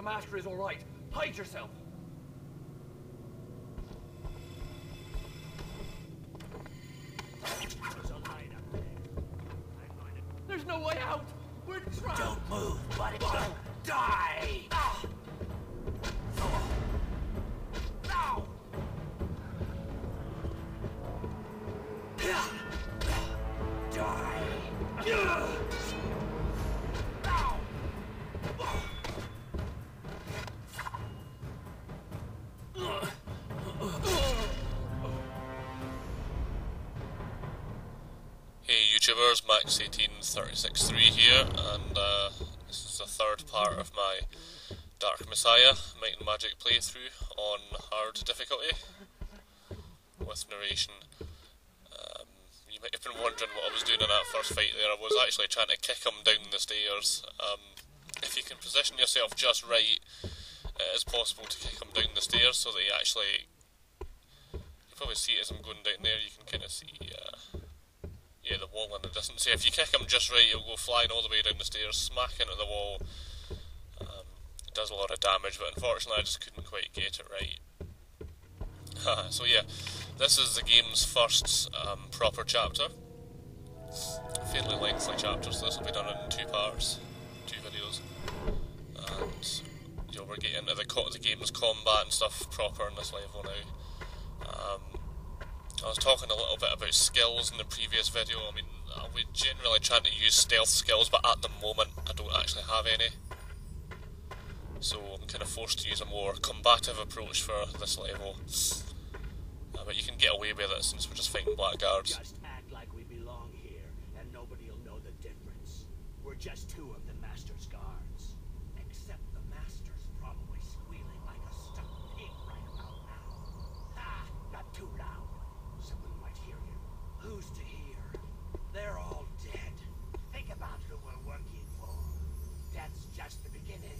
Master is alright. Hide yourself! There's no way out! We're trapped! Don't move, buddy! Die! Hey YouTubers, Max18363 here, and this is the third part of my Dark Messiah Might and Magic playthrough on hard difficulty with narration. You might have been wondering what I was doing in that first fight there. I was actually trying to kick him down the stairs. If you can position yourself just right, it is possible to kick him down the stairs so that you actually, you probably see it as I'm going down there. You can kind of see the wall in the distance. If you kick him just right, he'll go flying all the way down the stairs, smack into the wall. It does a lot of damage, but unfortunately I just couldn't quite get it right. So yeah, this is the game's first proper chapter. Fairly lengthy chapter, so this will be done in 2 parts, 2 videos. And we're getting into the game's combat and stuff proper in this level now. I was talking a little bit about skills in the previous video. I mean, we're generally trying to use stealth skills, but at the moment I don't actually have any. So I'm kind of forced to use a more combative approach for this level. But you can get away with it since we're just fighting blackguards. Just act like we belong here, and nobody'll know the difference. We're just 2 of the Master's guards. Except the Master's probably squealing like a stuck pig right about now. Ah, not too loud. Someone might hear you. Who's to hear? They're all dead. Think about who we're working for. That's just the beginning.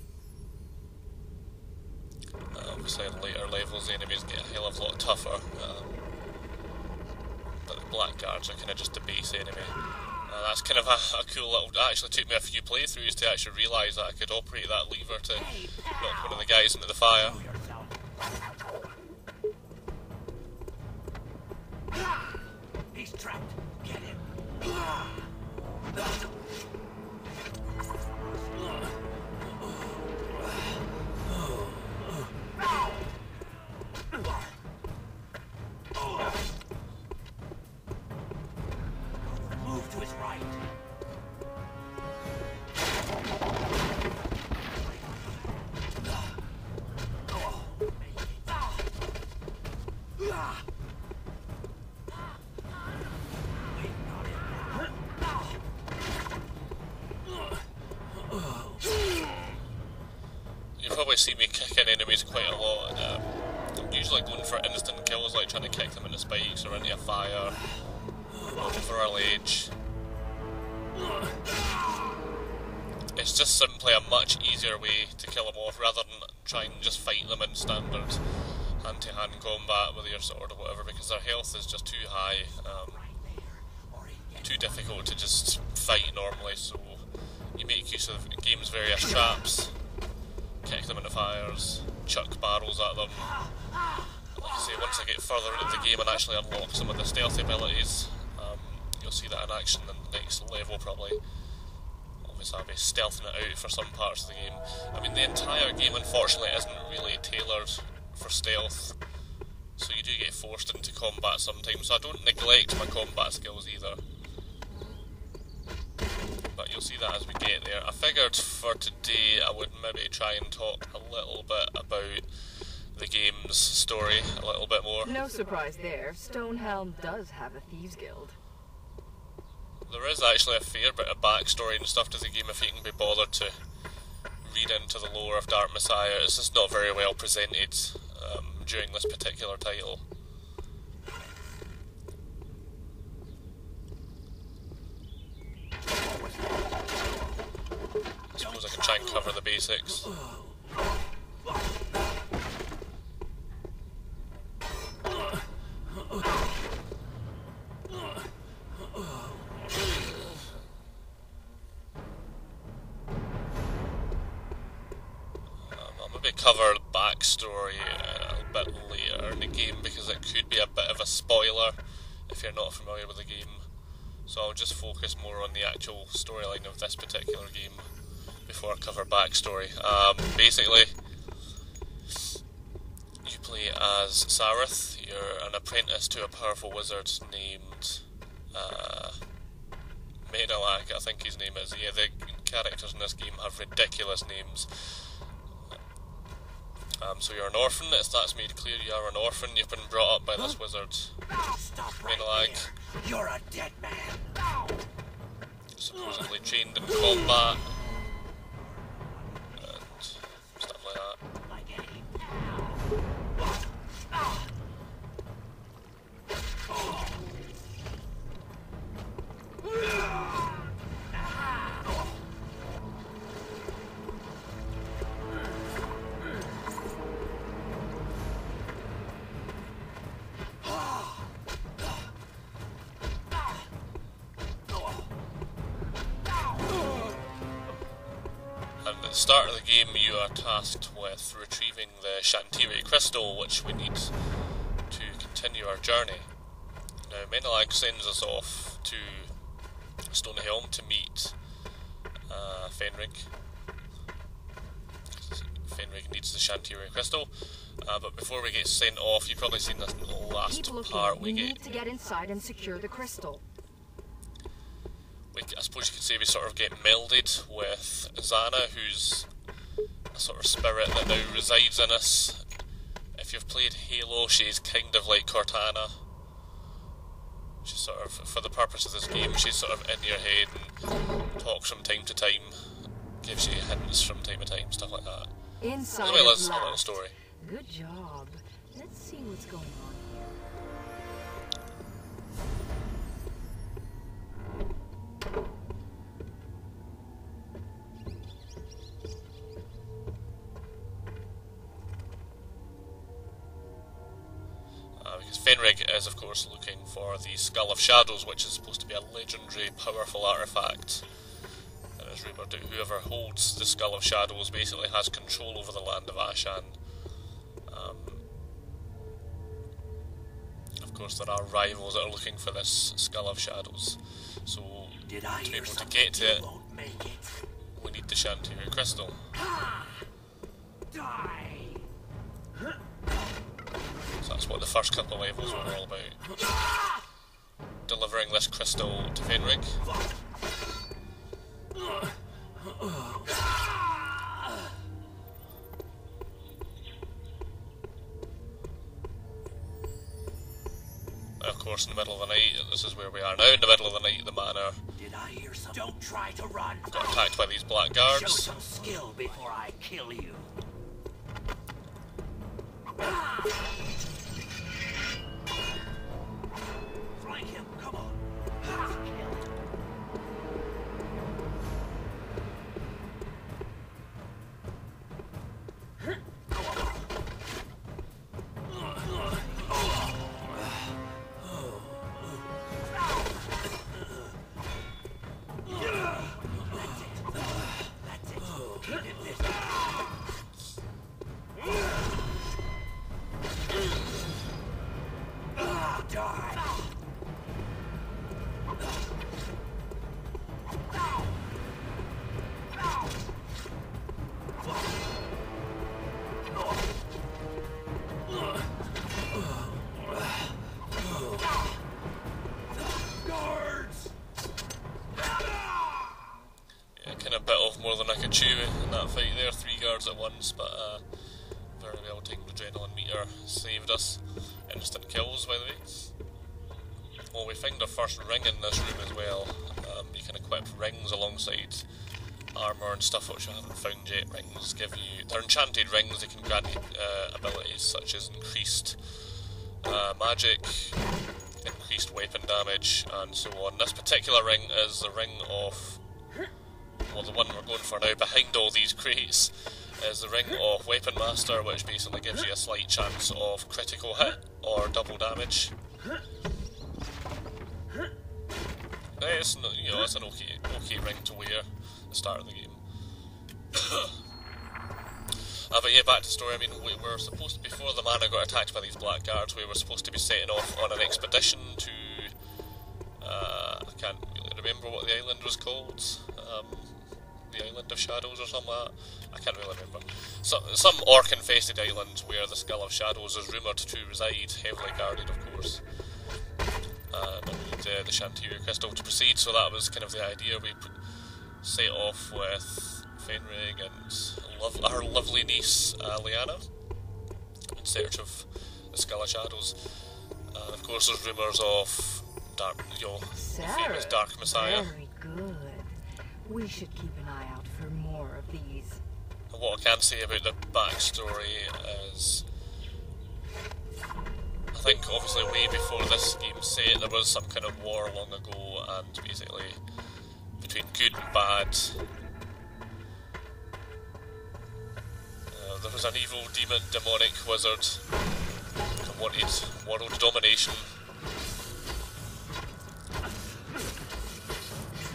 Obviously in later levels the enemies get a hell of a lot tougher, but the blackguards are kind of just a base enemy. That's kind of a cool little... It actually took me a few playthroughs to actually realise that I could operate that lever to knock one of the guys into the fire. He's trapped. Get him. Move to his right. You probably see me kicking enemies quite a lot. I'm usually going for instant kills, like trying to kick them into spikes or into a fire, over a ledge. It's just simply a much easier way to kill them off rather than try and just fight them in standard hand-to-hand combat with your sword or whatever, because their health is just too high, too difficult to just fight normally. So you make use of the game's various traps, kick them into fires, chuck barrels at them. Like I say, once I get further into the game and actually unlock some of the stealth abilities, you'll see that in action in the next level probably. Obviously I'll be stealthing it out for some parts of the game. I mean, the entire game unfortunately isn't really tailored for stealth, so you do get forced into combat sometimes, so I don't neglect my combat skills either. But you'll see that as we get there. I figured for today I would maybe try and talk a little bit about the game's story a little bit more. No surprise there. Stonehelm does have a thieves guild. There is actually a fair bit of backstory and stuff to the game if you can be bothered to read into the lore of Dark Messiah. It's just not very well presented during this particular title. I suppose I can try and cover the basics. cover backstory a bit later in the game because it could be a bit of a spoiler if you're not familiar with the game. So I'll just focus more on the actual storyline of this particular game before I cover backstory. Basically, you play as Sareth. You're an apprentice to a powerful wizard named Menelag, I think his name is. Yeah, the characters in this game have ridiculous names. So you're an orphan, if that's made clear, you are an orphan. You've been brought up by this wizard, menelag. You're a dead man. Supposedly trained in combat and stuff like that. At the start of the game you are tasked with retrieving the Shantiri crystal, which we need to continue our journey. Now Menelag sends us off to Stonehelm to meet Fenrig. Fenrig needs the Shantiri crystal, but before we get sent off, you've probably seen this last part. We need to get inside and secure the crystal. I suppose you could say we sort of get melded with Zana, who's a sort of spirit that now resides in us. If you've played Halo, she's kind of like Cortana. She's sort of, for the purpose of this game, she's sort of in your head and talks from time to time, gives you hints from time to time, stuff like that. Inside Anyway, let's tell a story. Good job. Let's see what's going on here. Because Fenrig is, of course, looking for the Skull of Shadows, which is supposed to be a legendary, powerful artifact. And it's rumoured that whoever holds the Skull of Shadows basically has control over the land of Ashan. Of course, there are rivals that are looking for this Skull of Shadows. So, to be able to get to it, we need the Shantiri crystal. Die. So that's what the first couple of levels were all about. Delivering this crystal to Fenrig. Of course, in the middle of the night, this is where we are now, in the middle of the night at the manor. Did I hear something? Don't try to run. Got attacked by these black Show guards. some skill before I kill you. Flank him, come on. More than I could chew in that fight there, 3 guards at once, but very well tamed adrenaline meter saved us. Instant kills, by the way. Well, we found our first ring in this room as well. You can equip rings alongside armour and stuff which I haven't found yet. Rings give you, they're enchanted rings, they can grant you abilities such as increased magic, increased weapon damage, and so on. This particular ring is the ring of, well, the one we're going for now, behind all these crates, is the ring of Weapon Master, which basically gives you a slight chance of critical hit or double damage. It's, you know, it's an okay ring to wear at the start of the game. But yeah, back to story. I mean, we were supposed to, before the manor got attacked by these black guards, we were supposed to be setting off on an expedition to, I can't really remember what the island was called, the Island of Shadows or something like that. I can't really remember. Some orc-infested island where the Skull of Shadows is rumoured to reside, heavily guarded of course. And I need the Chantier Crystal to proceed, so that was kind of the idea. We set off with Fenrig and our lovely niece, Lyanna, in search of the Skull of Shadows. And of course there's rumours of the famous Dark Messiah. Very good. We should keep an eye out for more of these. And what I can say about the backstory is, I think obviously way before this game's set there was some kind of war long ago, and basically between good and bad there was an evil demonic wizard who wanted world domination.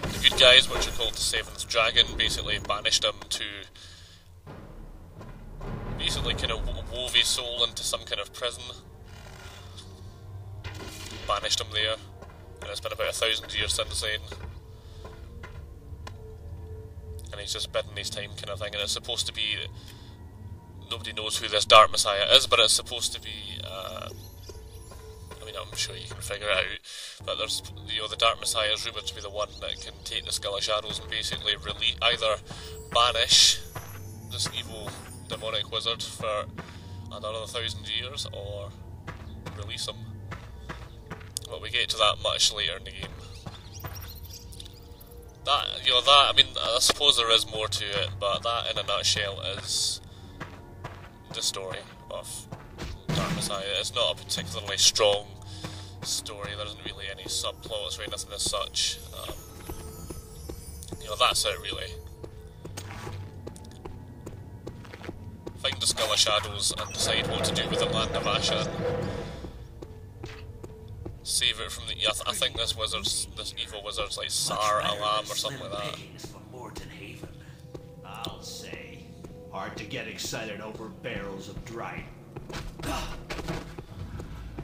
The good guys, which are called the Seventh Dragon, basically banished him to basically kind of wove his soul into some kind of prison. Banished him there, and it's been about 1,000 years since then. And he's just biding his time kind of thing, and it's supposed to be, nobody knows who this Dark Messiah is, but it's supposed to be, I mean, I'm sure you can figure it out, but there's, the Dark Messiah is rumoured to be the one that can take the Skull of Shadows and basically either banish this evil demonic wizard for another 1,000 years, or release him. But we get to that much later in the game. I mean, I suppose there is more to it, but that in a nutshell is the story of Dark Messiah. It's not a particularly strong story, there isn't really any subplots or anything as such. That's it really. Find the Skull of Shadows and decide what to do with the land of Ashan. Save it from the... I think this evil wizard's like Sar Alam or something like that. I'll say. Hard to get excited over barrels of dry.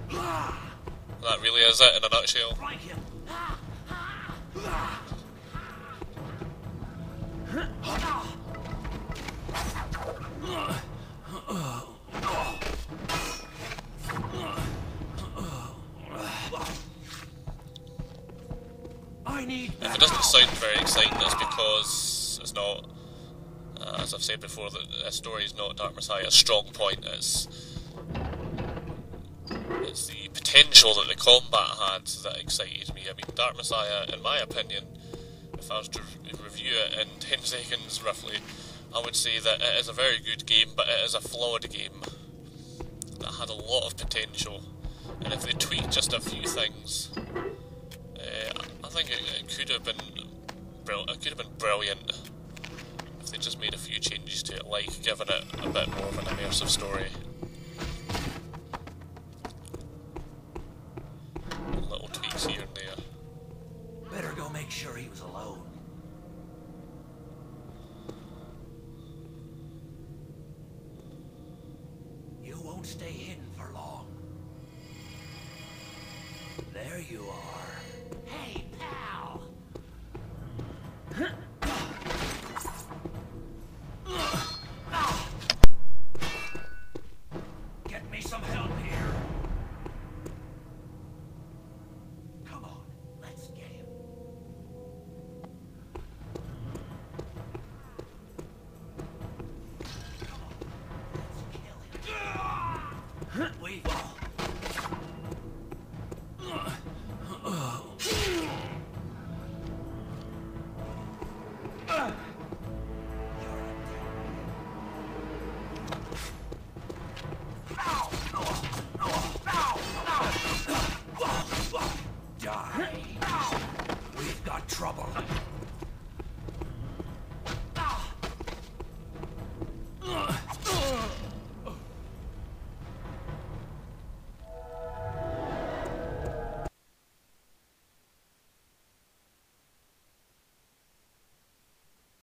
That really is it in a nutshell. If it doesn't sound very exciting, it's because it's not, as I've said before, the story is not Dark Messiah's strong point. It's the potential that the combat had that excited me. I mean, Dark Messiah, in my opinion, if I was to review it in 10 seconds roughly, I would say that it is a very good game, but it is a flawed game that had a lot of potential. And if they tweaked just a few things, I think it could have been brilliant if they just made a few changes to it, like giving it a bit more of an immersive story. Little tweaks here and there. Better go make sure he was alone. You won't stay hidden for long. There you are. Hey, pal! Get me some help here. Come on, let's get him. Come on, let's kill him. We've